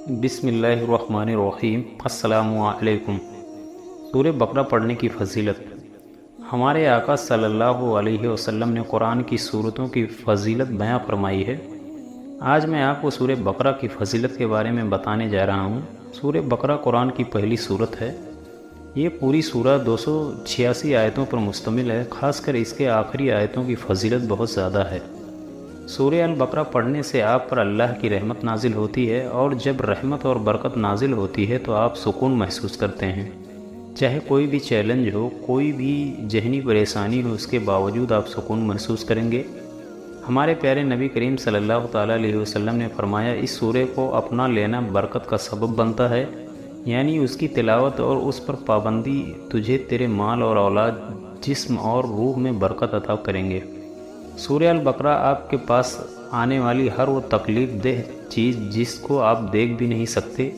بسم اللہ الرحمن الرحیم۔ السلام علیکم۔ سورہ بقرہ پڑھنے کی فضیلت۔ ہمارے آقا صلی اللہ علیہ وسلم نے قرآن کی سورتوں کی فضیلت بیان فرمائی ہے۔ آج میں آپ کو سورہ بقرہ کی فضیلت کے بارے میں بتانے جا رہا ہوں۔ سورہ بقرہ قرآن کی پہلی سورت ہے۔ یہ پوری سورہ 286 آیتوں پر مشتمل ہے۔ خاص کر اس کے آخری آیتوں کی فضیلت بہت زیادہ ہے۔ سورہ البقرہ پڑھنے سے آپ پر اللہ کی رحمت نازل ہوتی ہے، اور جب رحمت اور برکت نازل ہوتی ہے تو آپ سکون محسوس کرتے ہیں۔ چاہے کوئی بھی چیلنج ہو، کوئی بھی ذہنی پریشانی ہو، اس کے باوجود آپ سکون محسوس کریں گے۔ ہمارے پیارے نبی کریم صلی اللہ تعالیٰ علیہ وسلم نے فرمایا، اس سورہ کو اپنا لینا برکت کا سبب بنتا ہے، یعنی اس کی تلاوت اور اس پر پابندی تجھے تیرے مال اور اولاد، جسم اور روح میں برکت عطا کریں گے۔ سورہ البقرہ آپ کے پاس آنے والی ہر وہ تکلیف دہ چیز جس کو آپ دیکھ بھی نہیں سکتے،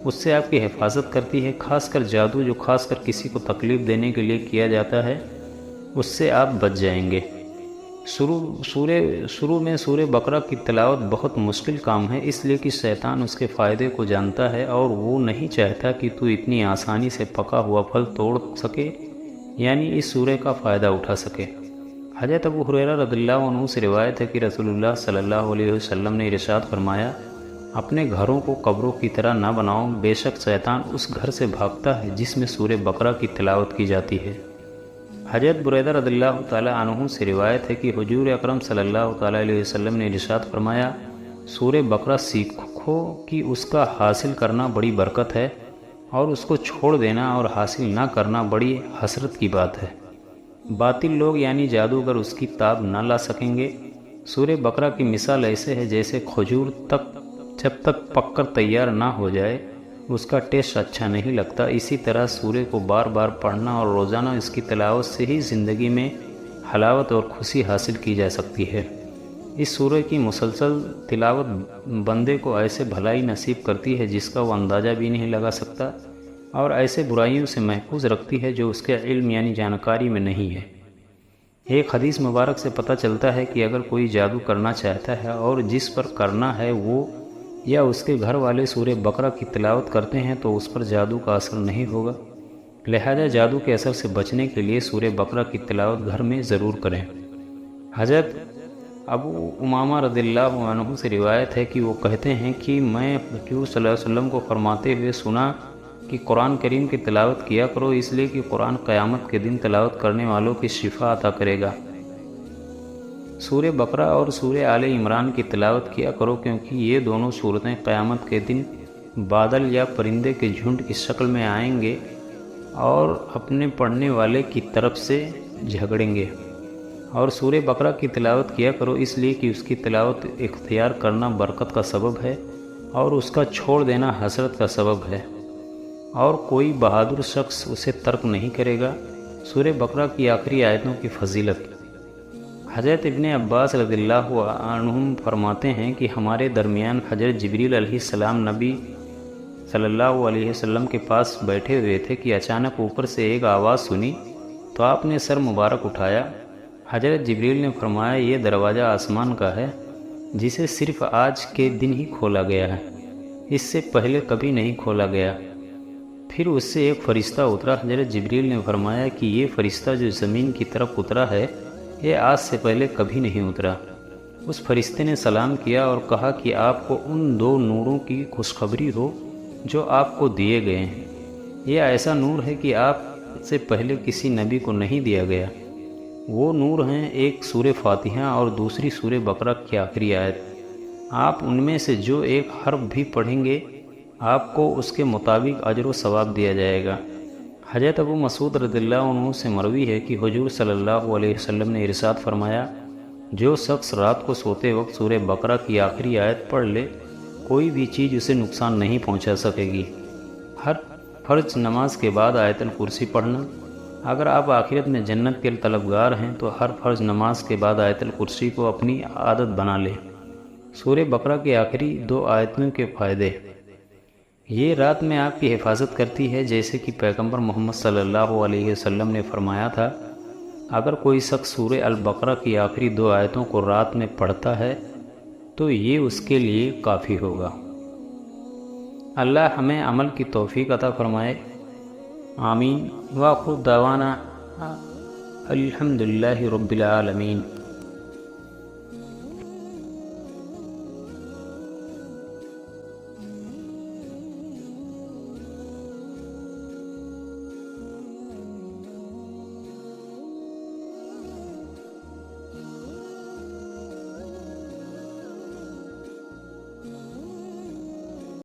اس سے آپ کی حفاظت کرتی ہے۔ خاص کر جادو، جو خاص کر کسی کو تکلیف دینے کے لیے کیا جاتا ہے، اس سے آپ بچ جائیں گے۔ شروع میں سورہ بقرہ کی تلاوت بہت مشکل کام ہے، اس لیے کہ شیطان اس کے فائدے کو جانتا ہے اور وہ نہیں چاہتا کہ تو اتنی آسانی سے پکا ہوا پھل توڑ سکے، یعنی اس سورہ کا فائدہ اٹھا سکے۔ حضرت ابو ہریرہ رضی اللہ عنہ سے روایت ہے کہ رسول اللہ صلی اللہ علیہ وسلم نے ارشاد فرمایا، اپنے گھروں کو قبروں کی طرح نہ بناؤ، بے شک شیطان اس گھر سے بھاگتا ہے جس میں سورہ بقرہ کی تلاوت کی جاتی ہے۔ حضرت بریدہ رضی اللہ تعالی عنہ سے روایت ہے کہ حضور اکرم صلی اللہ تعالی علیہ وسلم نے ارشاد فرمایا، سورہ بقرہ سیکھو کہ اس کا حاصل کرنا بڑی برکت ہے، اور اس کو چھوڑ دینا اور حاصل نہ کرنا بڑی حسرت کی بات ہے۔ باطل لوگ یعنی جادوگر اس کی تاب نہ لا سکیں گے۔ سورہ بقرہ کی مثال ایسے ہے جیسے کھجور جب تک پک کر تیار نہ ہو جائے اس کا ٹیسٹ اچھا نہیں لگتا، اسی طرح سورہ کو بار بار پڑھنا اور روزانہ اس کی تلاوت سے ہی زندگی میں حلاوت اور خوشی حاصل کی جا سکتی ہے۔ اس سورہ کی مسلسل تلاوت بندے کو ایسے بھلائی نصیب کرتی ہے جس کا وہ اندازہ بھی نہیں لگا سکتا، اور ایسے برائیوں سے محفوظ رکھتی ہے جو اس کے علم یعنی جانکاری میں نہیں ہے۔ ایک حدیث مبارک سے پتہ چلتا ہے کہ اگر کوئی جادو کرنا چاہتا ہے اور جس پر کرنا ہے وہ یا اس کے گھر والے سورہ بقرہ کی تلاوت کرتے ہیں تو اس پر جادو کا اثر نہیں ہوگا۔ لہذا جادو کے اثر سے بچنے کے لیے سورہ بقرہ کی تلاوت گھر میں ضرور کریں۔ حضرت ابو امامہ رضی اللہ عنہ سے روایت ہے کہ وہ کہتے ہیں کہ میں حضور صلی اللہ علیہ وسلم کو فرماتے ہوئے سنا کہ قرآن کریم کی تلاوت کیا کرو، اس لیے کہ قرآن قیامت کے دن تلاوت کرنے والوں کی شفا عطا کرے گا۔ سورہ بقرہ اور سورہ آل عمران کی تلاوت کیا کرو، کیونکہ یہ دونوں سورتیں قیامت کے دن بادل یا پرندے کے جھنڈ کی شکل میں آئیں گے اور اپنے پڑھنے والے کی طرف سے جھگڑیں گے۔ اور سورہ بقرہ کی تلاوت کیا کرو اس لیے کہ اس کی تلاوت اختیار کرنا برکت کا سبب ہے، اور اس کا چھوڑ دینا حسرت کا سبب ہے، اور کوئی بہادر شخص اسے ترک نہیں کرے گا۔ سورہ بقرہ کی آخری آیتوں کی فضیلت۔ حضرت ابن عباس رضی اللہ عنہم فرماتے ہیں کہ ہمارے درمیان حضرت جبریل علیہ السلام نبی صلی اللہ علیہ وسلم کے پاس بیٹھے ہوئے تھے کہ اچانک اوپر سے ایک آواز سنی تو آپ نے سر مبارک اٹھایا۔ حضرت جبریل نے فرمایا، یہ دروازہ آسمان کا ہے جسے صرف آج کے دن ہی کھولا گیا ہے، اس سے پہلے کبھی نہیں کھولا گیا۔ پھر اس سے ایک فرشتہ اترا۔ حضرت جبریل نے فرمایا کہ یہ فرشتہ جو زمین کی طرف اترا ہے یہ آج سے پہلے کبھی نہیں اترا۔ اس فرشتے نے سلام کیا اور کہا کہ آپ کو ان دو نوروں کی خوشخبری ہو جو آپ کو دیے گئے ہیں۔ یہ ایسا نور ہے کہ آپ سے پہلے کسی نبی کو نہیں دیا گیا۔ وہ نور ہیں، ایک سورہ فاتحہ اور دوسری سورہ بقرہ کی آخری آیت۔ آپ ان میں سے جو ایک حرف بھی پڑھیں گے آپ کو اس کے مطابق اجر و ثواب دیا جائے گا۔ حضرت ابو مسعود رضی اللہ عنہ سے مروی ہے کہ حضور صلی اللہ علیہ وسلم نے ارشاد فرمایا، جو شخص رات کو سوتے وقت سورہ بقرہ کی آخری آیت پڑھ لے کوئی بھی چیز اسے نقصان نہیں پہنچا سکے گی۔ ہر فرض نماز کے بعد آیت الکرسی پڑھنا۔ اگر آپ آخرت میں جنت کے طلبگار ہیں تو ہر فرض نماز کے بعد آیت الکرسی کو اپنی عادت بنا لیں۔ سورہ بقرہ کی آخری دو آیتوں کے فائدے۔ یہ رات میں آپ کی حفاظت کرتی ہے، جیسے کہ پیغمبر محمد صلی اللہ علیہ وسلم نے فرمایا تھا، اگر کوئی شخص سورہ البقرہ کی آخری دو آیتوں کو رات میں پڑھتا ہے تو یہ اس کے لیے کافی ہوگا۔ اللہ ہمیں عمل کی توفیق عطا فرمائے، آمین۔ وآخر دعوانا الحمدللہ رب العالمین۔